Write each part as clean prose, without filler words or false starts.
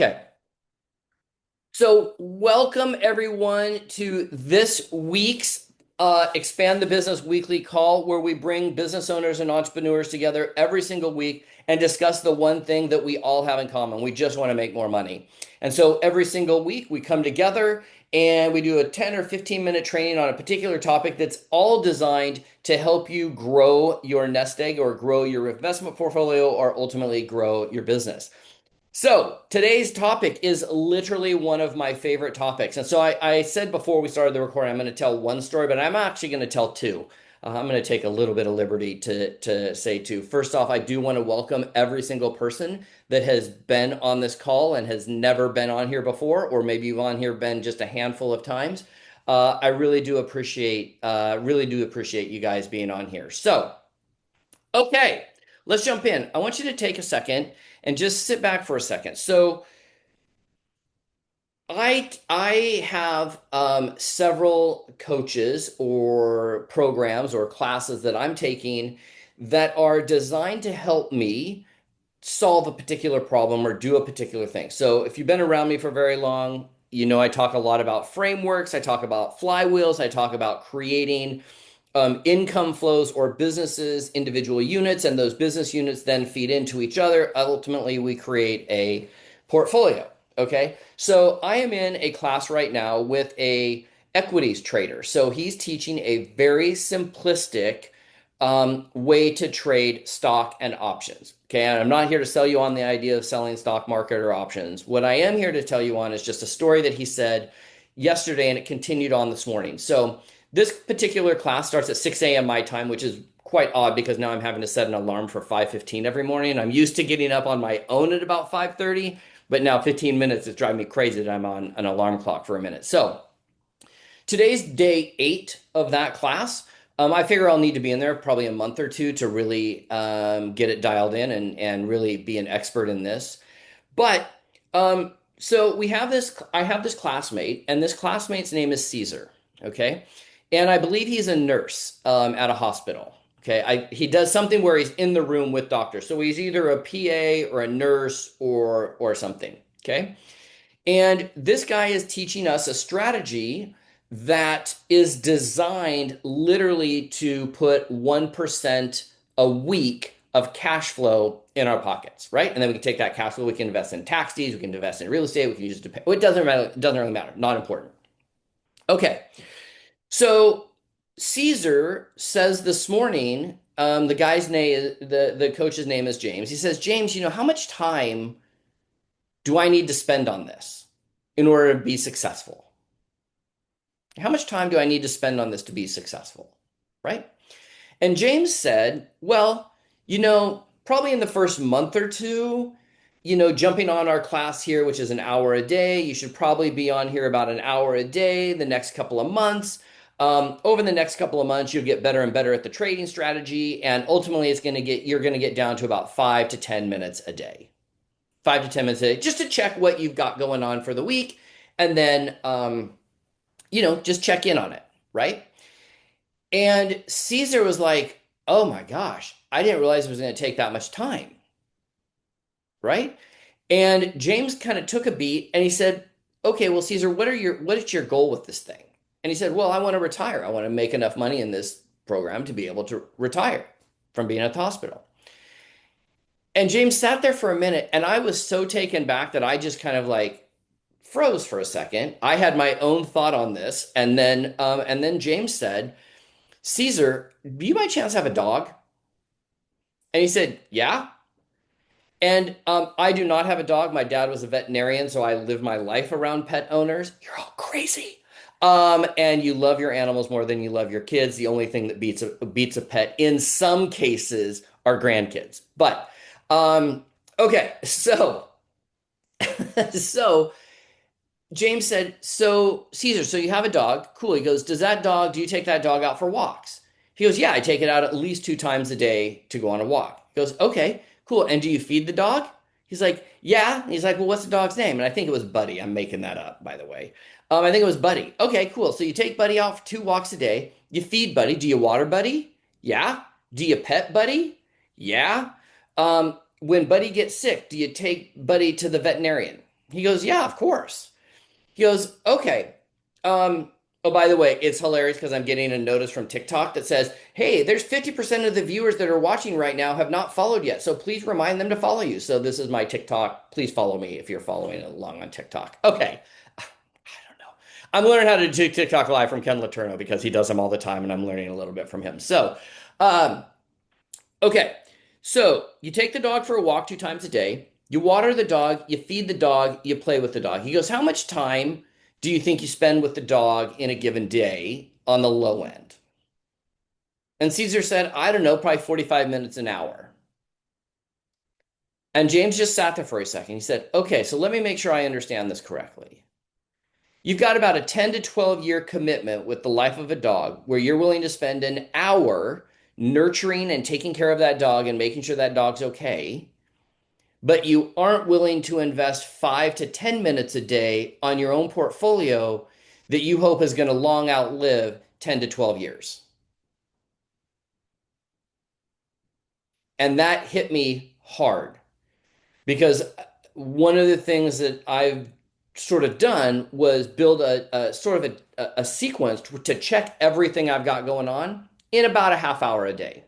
Okay, so welcome everyone to this week's Expand the Business Weekly Call, where we bring business owners and entrepreneurs together every single week and discuss the one thing that we all have in common. We just want to make more money. And so every single week we come together and we do a 10 or 15-minute training on a particular topic that's all designed to help you grow your nest egg or grow your investment portfolio or ultimately grow your business. So today's topic is literally one of my favorite topics. And so I said before we started the recording, I'm going to tell one story, but I'm actually going to tell two. I'm going to take a little bit of liberty to say two. First off, I do want to welcome every single person that has been on this call and has never been on here before, or maybe you've on here been just a handful of times. I really do appreciate you guys being on here. So, okay, let's jump in. I want you to take a second and just sit back for a second. So I have several coaches or programs or classes that I'm taking that are designed to help me solve a particular problem or do a particular thing. So if you've been around me for very long, you know I talk a lot about frameworks, I talk about flywheels, I talk about creating income flows or businesses, individual units, and those business units then feed into each other. Ultimately, we create a portfolio. Okay. So I am in a class right now with a equities trader. So he's teaching a very simplistic way to trade stock and options. Okay. And I'm not here to sell you on the idea of selling stock market or options. What I am here to tell you on is just a story that he said yesterday and it continued on this morning. So this particular class starts at 6 a.m. my time, which is quite odd because now I'm having to set an alarm for 5:15 every morning. I'm used to getting up on my own at about 5:30, but now 15 minutes is driving me crazy that I'm on an alarm clock for a minute. So today's day 8 of that class. I figure I'll need to be in there probably a month or two to really get it dialed in and really be an expert in this. But so I have this classmate, and this classmate's name is Caesar. Okay. And I believe he's a nurse at a hospital. Okay. He does something where he's in the room with doctors. So he's either a PA or a nurse or something. Okay. And this guy is teaching us a strategy that is designed literally to put 1% a week of cash flow in our pockets, right? And then we can take that cash flow, we can invest in tax deeds, we can invest in real estate, we can use it to pay. Well, it doesn't matter, it doesn't really matter, not important. Okay, so Caesar says this morning, the guy's name, the coach's name is James. He says, James, how much time do I need to spend on this in order to be successful? How much time do I need to spend on this to be successful? Right? And James said, well, probably in the first month or two, jumping on our class here, which is an hour a day, you should probably be on here about an hour a day the next couple of months. Over the next couple of months, you'll get better and better at the trading strategy. And ultimately, you're going to get down to about 5 to 10 minutes a day. 5 to 10 minutes a day, just to check what you've got going on for the week. And then, just check in on it, right? And Caesar was like, oh my gosh, I didn't realize it was going to take that much time, right? And James kind of took a beat and he said, okay, well, Caesar, what is your goal with this thing? And he said, well, I want to retire. I want to make enough money in this program to be able to retire from being at the hospital. And James sat there for a minute and I was so taken back that I just kind of like froze for a second. I had my own thought on this. And then James said, Caesar, do you by chance have a dog? And he said, yeah. And I do not have a dog. My dad was a veterinarian, so I live my life around pet owners. You're all crazy. And you love your animals more than you love your kids. The only thing that beats a pet in some cases are grandkids. But okay, so so James said, so Caesar, so you have a dog. Cool. He goes, do you take that dog out for walks? He goes, yeah, I take it out at least 2 times a day to go on a walk. He goes, okay, cool. And do you feed the dog? He's like, yeah. And he's like, well, what's the dog's name? And I think it was Buddy. I'm making that up, by the way. I think it was Buddy. Okay, cool. So you take Buddy out for 2 walks a day. You feed Buddy. Do you water Buddy? Yeah. Do you pet Buddy? Yeah. When Buddy gets sick, do you take Buddy to the veterinarian? He goes, yeah, of course. He goes, okay. Oh, by the way, it's hilarious because I'm getting a notice from TikTok that says, hey, there's 50% of the viewers that are watching right now have not followed yet. So please remind them to follow you. So this is my TikTok. Please follow me if you're following along on TikTok. Okay. I don't know. I'm learning how to do TikTok live from Ken Laterno because he does them all the time and I'm learning a little bit from him. So, um, okay. So you take the dog for a walk 2 times a day. You water the dog, you feed the dog, you play with the dog. He goes, how much time do you think you spend with the dog in a given day on the low end? And Caesar said, I don't know, probably 45 minutes an hour. And James just sat there for a second. He said, okay, so let me make sure I understand this correctly. You've got about a 10 to 12-year commitment with the life of a dog where you're willing to spend an hour nurturing and taking care of that dog and making sure that dog's okay, but you aren't willing to invest 5 to 10 minutes a day on your own portfolio that you hope is going to long outlive 10 to 12 years. And that hit me hard because one of the things that I've sort of done was build a sort of a sequence to check everything I've got going on in about a half hour a day.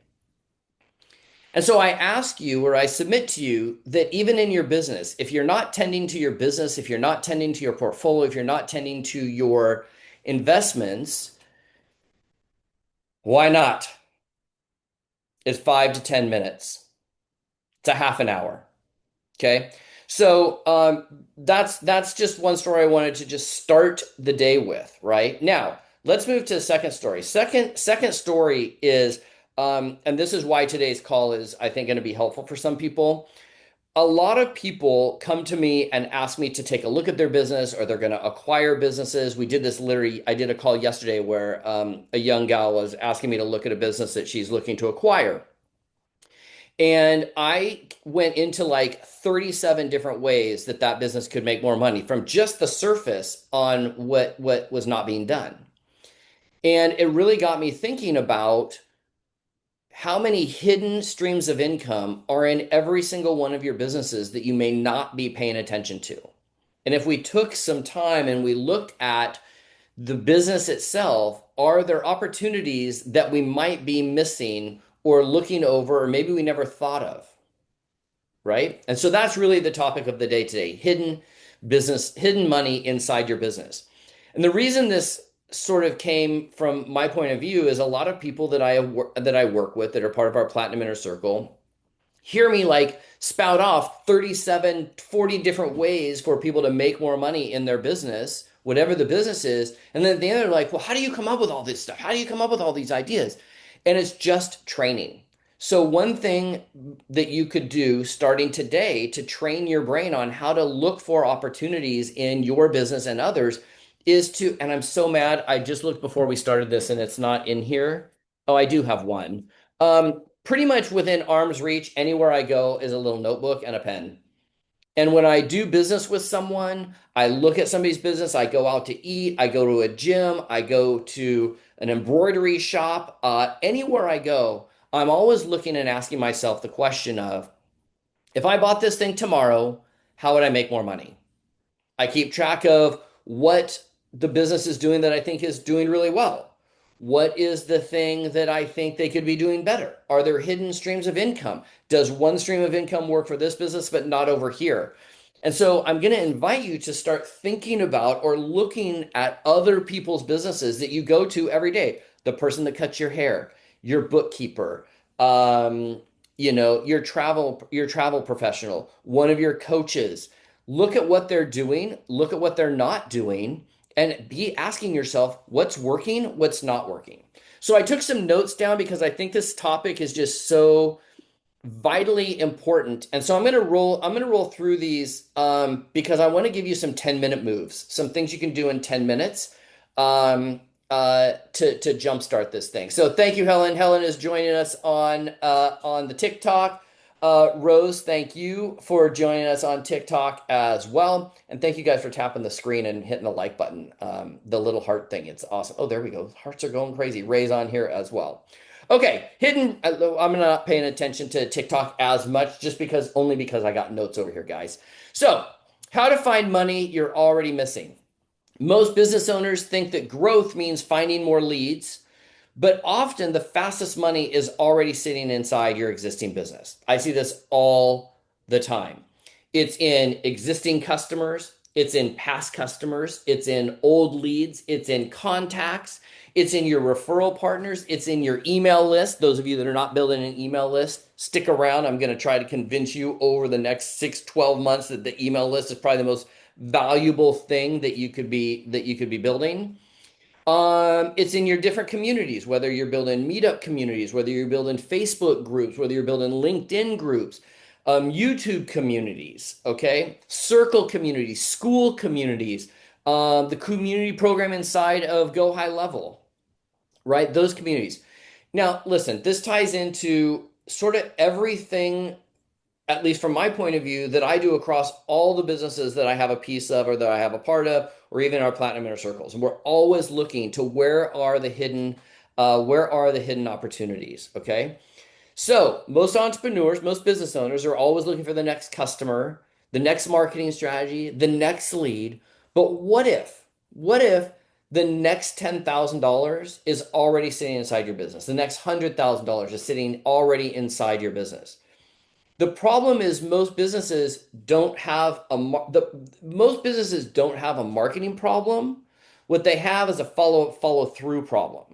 And so I ask you, or I submit to you, that even in your business, if you're not tending to your business, if you're not tending to your portfolio, if you're not tending to your investments, why not? It's 5 to 10 minutes. It's a half an hour. Okay. So that's just one story I wanted to just start the day with, right? Now, let's move to the second story. Second story is, and this is why today's call is, I think, going to be helpful for some people. A lot of people come to me and ask me to take a look at their business or they're going to acquire businesses. We did this literally, I did a call yesterday where a young gal was asking me to look at a business that she's looking to acquire. And I went into like 37 different ways that that business could make more money from just the surface on what was not being done. And it really got me thinking about how many hidden streams of income are in every single one of your businesses that you may not be paying attention to. And if we took some time and we looked at the business itself, are there opportunities that we might be missing or looking over, or maybe we never thought of? Right? And so that's really the topic of the day today, hidden business, hidden money inside your business. And the reason this sort of came from my point of view is a lot of people that I work with that are part of our Platinum Inner Circle hear me like spout off 37, 40 different ways for people to make more money in their business, whatever the business is. And then at the end, they're like, well, how do you come up with all this stuff? How do you come up with all these ideas? And it's just training. So one thing that you could do starting today to train your brain on how to look for opportunities in your business and others is to, and I'm so mad, I just looked before we started this and it's not in here. Oh, I do have one. Pretty much within arm's reach, anywhere I go is a little notebook and a pen. And when I do business with someone, I look at somebody's business, I go out to eat, I go to a gym, I go to an embroidery shop, anywhere I go, I'm always looking and asking myself the question of, if I bought this thing tomorrow, how would I make more money? I keep track of what the business is doing that I think is doing really well. What is the thing that I think they could be doing better? Are there hidden streams of income? Does one stream of income work for this business, but not over here? And so I'm going to invite you to start thinking about or looking at other people's businesses that you go to every day. The person that cuts your hair, your bookkeeper, your travel professional, one of your coaches. Look at what they're doing, look at what they're not doing, and be asking yourself what's working, what's not working. So I took some notes down because I think this topic is just so vitally important. And so I'm going to roll through these because I want to give you some 10-minute moves, some things you can do in 10 minutes to jumpstart this thing. So thank you, Helen. Helen is joining us on the TikTok. Rose, thank you for joining us on TikTok as well. And thank you guys for tapping the screen and hitting the like button, the little heart thing. It's awesome. Oh, there we go. Hearts are going crazy. Ray's on here as well. Okay, I'm not paying attention to TikTok as much only because I got notes over here, guys. So How to find money you're already missing. Most business owners think that growth means finding more leads, but often the fastest money is already sitting inside your existing business. I see this all the time. It's in existing customers, it's in past customers, it's in old leads, it's in contacts, it's in your referral partners, it's in your email list. Those of you that are not building an email list, stick around. I'm going to try to convince you over the next 6, 12 months that the email list is probably the most valuable thing that you could be building. It's in your different communities, whether you're building meetup communities, whether you're building Facebook groups, whether you're building LinkedIn groups, YouTube communities, okay? Circle communities, school communities, the community program inside of Go High Level, right? Those communities. Now, listen, this ties into sort of everything, at least from my point of view, that I do across all the businesses that I have a piece of or that I have a part of, or even our platinum inner circles. And we're always looking to where are the hidden opportunities. Okay. So most entrepreneurs, most business owners are always looking for the next customer, the next marketing strategy, the next lead. But what if the next $10,000 is already sitting inside your business? The next $100,000 is sitting already inside your business. The problem is most businesses don't have a marketing problem. What they have is a follow through problem.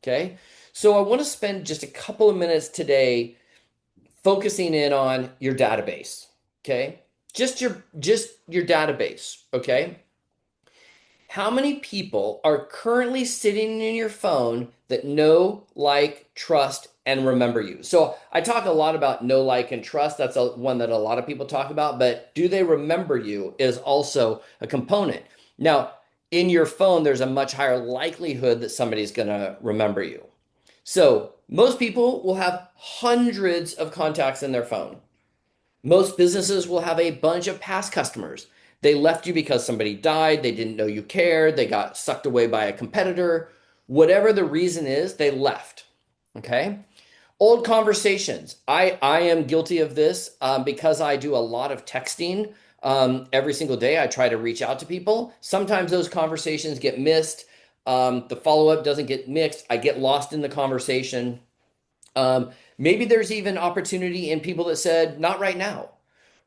Okay? So I want to spend just a couple of minutes today focusing in on your database. Okay? Just your database, okay? How many people are currently sitting in your phone that know, like, trust, and remember you? So I talk a lot about know, like, and trust. That's one that a lot of people talk about, but do they remember you is also a component. Now, in your phone, there's a much higher likelihood that somebody's going to remember you. So most people will have hundreds of contacts in their phone. Most businesses will have a bunch of past customers. They left you because somebody died, they didn't know you cared, they got sucked away by a competitor. Whatever the reason is, they left. Okay? Old conversations. I am guilty of this because I do a lot of texting every single day. I try to reach out to people. Sometimes those conversations get missed. The follow up doesn't get mixed. I get lost in the conversation. Maybe there's even opportunity in people that said, not right now,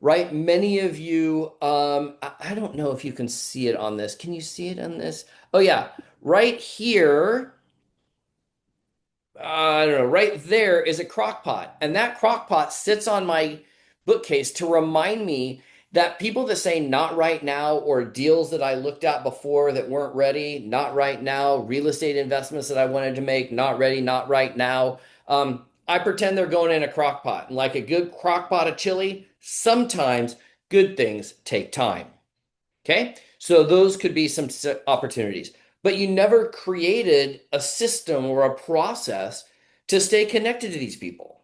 right? Many of you, I don't know if you can see it on this. Can you see it on this? Oh, yeah. Right here, I don't know, right there is a crock pot. And that crock pot sits on my bookcase to remind me that people that say not right now, or deals that I looked at before that weren't ready, not right now, real estate investments that I wanted to make, not ready, not right now. I pretend they're going in a crock pot. And like a good crock pot of chili, sometimes good things take time. Okay. So those could be some opportunities, but you never created a system or a process to stay connected to these people,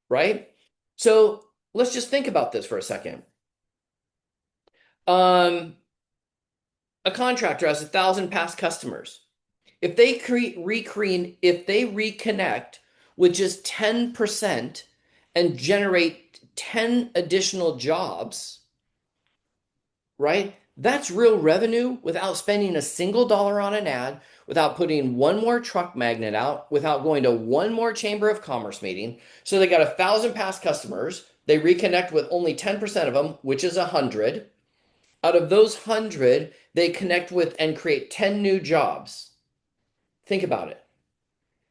right? So let's just think about this for a second. Um, a contractor has 1,000 past customers. If they reconnect with just 10% and generate 10 additional jobs, right? That's real revenue without spending a single dollar on an ad, without putting one more truck magnet out, without going to one more Chamber of Commerce meeting. So they got 1,000 past customers. They reconnect with only 10% of them, which is 100. Out of those 100, they connect with and create 10 new jobs. Think about it.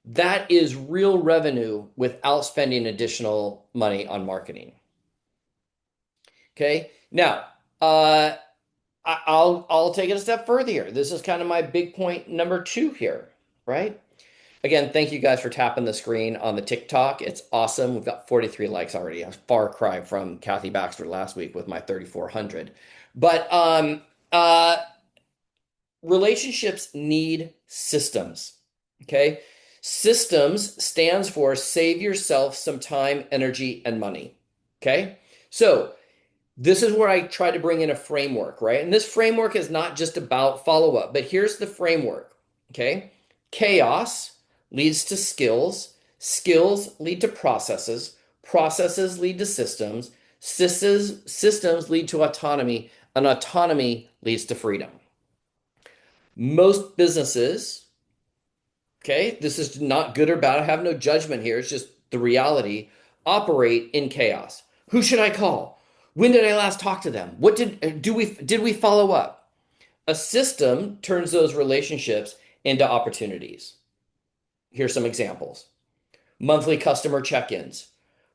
That is real revenue without spending additional money on marketing. Okay. Now, I'll take it a step further here. This is kind of my big point number 2 here, right? Again, thank you guys for tapping the screen on the TikTok. It's awesome. We've got 43 likes already. A far cry from Kathy Baxter last week with my 3,400. But relationships need systems. Okay? Systems stands for save yourself some time, energy, and money. Okay? So this is where I try to bring in a framework, right? And this framework is not just about follow up, but here's the framework, okay? Chaos leads to skills, skills lead to processes, processes lead to systems, systems lead to autonomy, and autonomy leads to freedom. Most businesses, okay, this is not good or bad. I have no judgment here. It's just the reality, operate in chaos. Who should I call? When did I last talk to them? What did we follow up? A system turns those relationships into opportunities. Here's some examples. Monthly customer check-ins,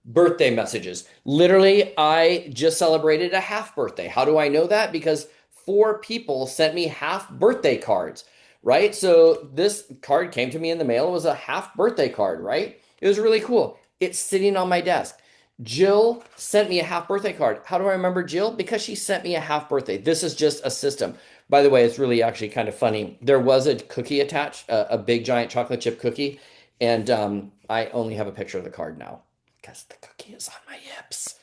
birthday messages. Literally, I just celebrated a half birthday. How do I know that? Because four people sent me half birthday cards, right? So this card came to me in the mail. It was a half birthday card, right? It was really cool. It's sitting on my desk. Jill sent me a half birthday card. How do I remember Jill? Because she sent me a half birthday. This is just a system. By the way, it's really actually kind of funny. There was a cookie attached, a big giant chocolate chip cookie, and I only have a picture of the card now because the cookie is on my hips.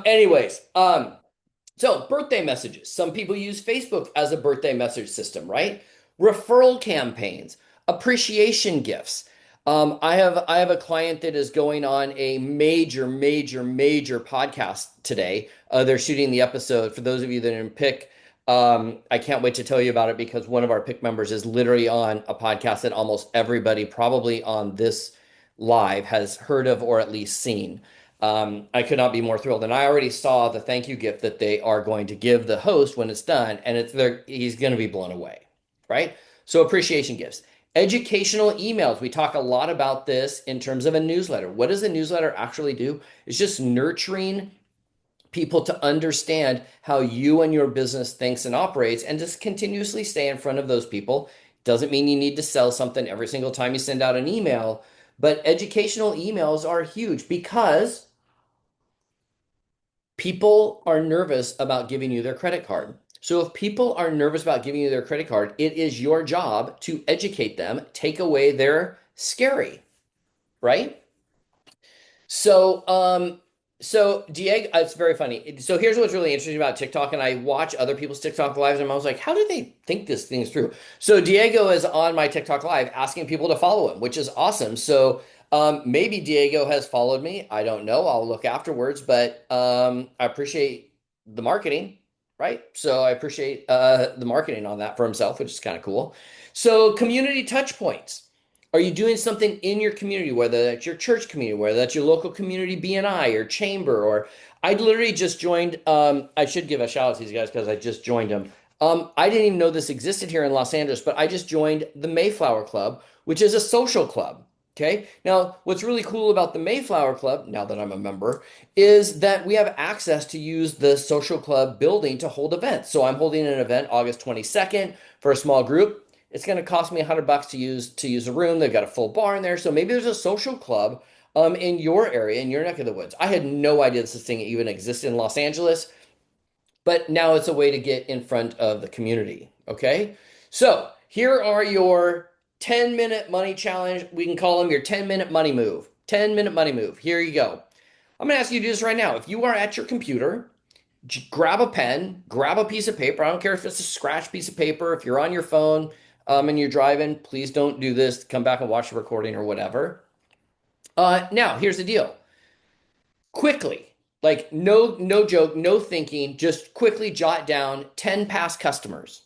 Anyways, so birthday messages. Some people use Facebook as a birthday message system, right? Referral campaigns, appreciation gifts. I have a client that is going on a major podcast today. They're shooting the episode. For those of you that didn't pick, I can't wait to tell you about it because one of our pick members is literally on a podcast that almost everybody probably on this live has heard of or at least seen. I could not be more thrilled. And I already saw the thank you gift that they are going to give the host when it's done, and he's going to be blown away, right? So appreciation gifts. Educational emails. We talk a lot about this in terms of a newsletter. What does a newsletter actually do? It's just nurturing people to understand how you and your business thinks and operates and just continuously stay in front of those people. Doesn't mean you need to sell something every single time you send out an email, but educational emails are huge because people are nervous about giving you their credit card. So if people are nervous about giving you their credit card, it is your job to educate them, take away their scary, right? So, so Diego, it's very funny. So here's what's really interesting about TikTok, and I watch other people's TikTok lives, and I was like, how do they think this thing's through? So Diego is on my TikTok live asking people to follow him, which is awesome. So maybe Diego has followed me. I don't know. I'll look afterwards, but I appreciate the marketing, right? So I appreciate the marketing on that for himself, which is kind of cool. So community touch points. Are you doing something in your community, whether that's your church community, whether that's your local community BNI or chamber, or I literally just joined, I should give a shout out to these guys because I just joined them. I didn't even know this existed here in Los Angeles, but I just joined the Mayflower Club, which is a social club. Okay. Now, what's really cool about the Mayflower Club, now that I'm a member, is that we have access to use the social club building to hold events. So I'm holding an event August 22nd for a small group. It's going to cost me $100 to use a room. They've got a full bar in there. So maybe there's a social club in your area, in your neck of the woods. I had no idea this thing even existed in Los Angeles, but now it's a way to get in front of the community. Okay. So here are your 10-minute money challenge. We can call them your 10-minute money move. 10-minute money move. Here you go. I'm going to ask you to do this right now. If you are at your computer, grab a pen, grab a piece of paper. I don't care if it's a scratch piece of paper. If you're on your phone, and you're driving, please don't do this. Come back and watch the recording or whatever. Now, here's the deal. Quickly, like no joke, no thinking, just quickly jot down 10 past customers,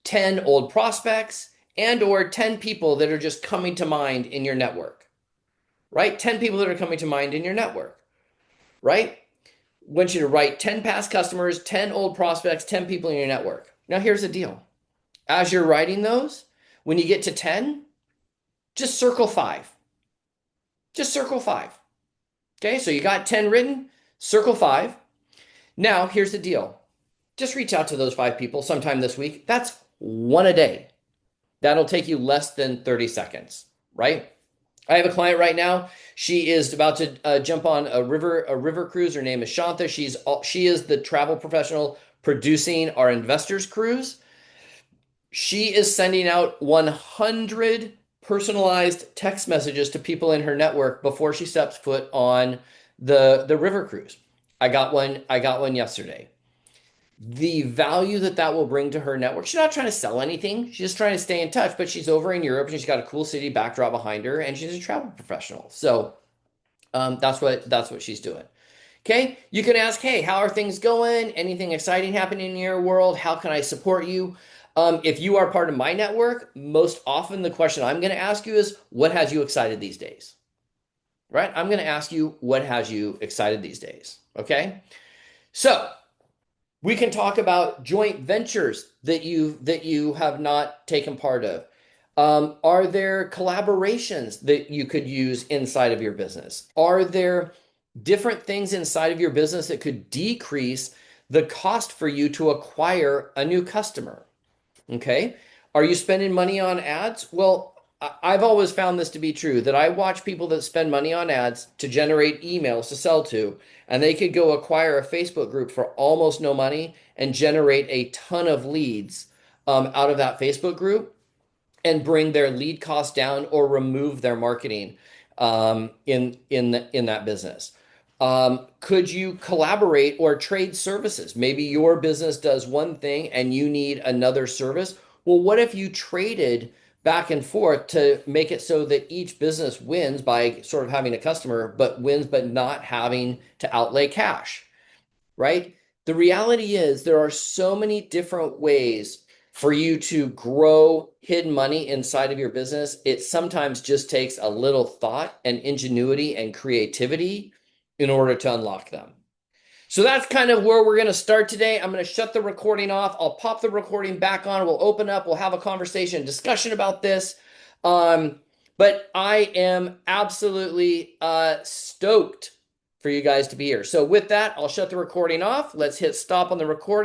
10 old prospects, and or 10 people that are just coming to mind in your network, right? 10 people that are coming to mind in your network, right? I want you to write 10 past customers, 10 old prospects, 10 people in your network. Now, here's the deal. As you're writing those, when you get to 10, just circle 5. Just circle 5. Okay, so you got 10 written, circle 5. Now, here's the deal. Just reach out to those 5 people sometime this week. That's one a day. That'll take you less than 30 seconds, right? I have a client right now. She is about to jump on a river cruise. Her name is Shanta. She is the travel professional producing our investors cruise. She is sending out 100 personalized text messages to people in her network before she steps foot on the river cruise. I got one yesterday. The value that will bring to her network. She's not trying to sell anything. She's just trying to stay in touch, but she's over in Europe and she's got a cool city backdrop behind her and she's a travel professional. So that's what she's doing. Okay, you can ask, hey, how are things going? Anything exciting happening in your world? How can I support you? If you are part of my network, most often the question I'm going to ask you is, what has you excited these days? Right? I'm going to ask you, what has you excited these days? Okay. So we can talk about joint ventures that you have not taken part of. Are there collaborations that you could use inside of your business? Are there different things inside of your business that could decrease the cost for you to acquire a new customer? Okay. Are you spending money on ads? Well, I've always found this to be true that I watch people that spend money on ads to generate emails to sell to, and they could go acquire a Facebook group for almost no money and generate a ton of leads out of that Facebook group and bring their lead cost down or remove their marketing in that business. Could you collaborate or trade services? Maybe your business does one thing and you need another service. Well, what if you traded back and forth to make it so that each business wins by sort of having a customer, but wins but not having to outlay cash? Right? The reality is there are so many different ways for you to grow hidden money inside of your business. It sometimes just takes a little thought and ingenuity and creativity in order to unlock them. So that's kind of where we're going to start today. I'm going to shut the recording off. I'll pop the recording back on. We'll open up. We'll have a conversation, discussion about this. Um, but I am absolutely stoked for you guys to be here. So with that, I'll shut the recording off. Let's hit stop on the recording.